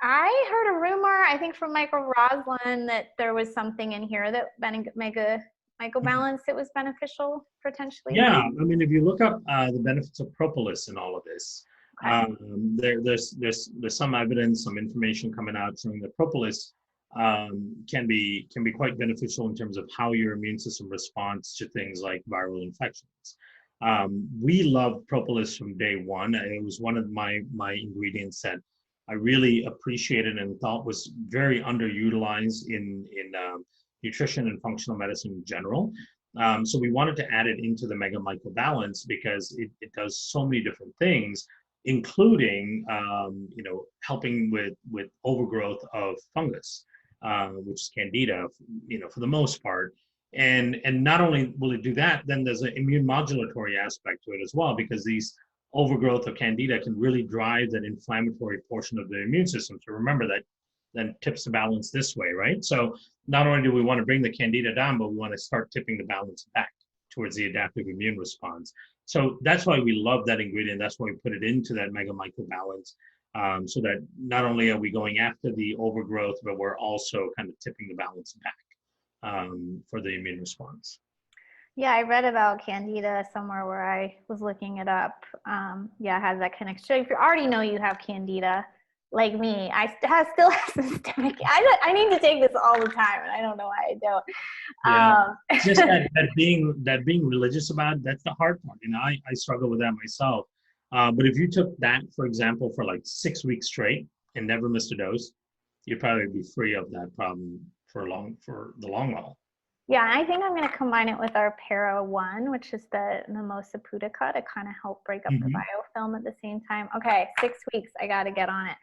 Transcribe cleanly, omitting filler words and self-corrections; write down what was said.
I heard a rumor, I think from Michael Roslin, that there was something in here that MegaMycobalance it was beneficial potentially. Yeah, I mean, if you look up the benefits of propolis in all of this, Okay. there's some evidence, some information coming out showing that propolis can be quite beneficial in terms of how your immune system responds to things like viral infections. We love propolis from day one. It was one of my ingredients that I really appreciated and thought was very underutilized in nutrition and functional medicine in general. So we wanted to add it into the MegaMycobalance because it does so many different things, including helping with overgrowth of fungus, which is Candida, for the most part. And not only will it do that, then there's an immune modulatory aspect to it as well, because these overgrowth of Candida can really drive that inflammatory portion of the immune system. So remember that then tips the balance this way, right? So not only do we want to bring the Candida down, but we want to start tipping the balance back towards the adaptive immune response. So that's why we love that ingredient. That's why we put it into that MegaMycobalance, so that not only are we going after the overgrowth, but we're also kind of tipping the balance back for the immune response. Yeah, I read about Candida somewhere where I was looking it up. Yeah, it has that connection. So if you already know you have Candida, like me, I still have systemic. I need to take this all the time, and I don't know why I don't. Yeah, it's just that being religious about it, that's the hard part. I struggle with that myself. But if you took that, for example, for like 6 weeks straight and never missed a dose, you'd probably be free of that problem for the long haul. Yeah, and I think I'm going to combine it with our Para 1, which is the mimosa pudica, to kind of help break up the biofilm at the same time. Okay, 6 weeks. I got to get on it.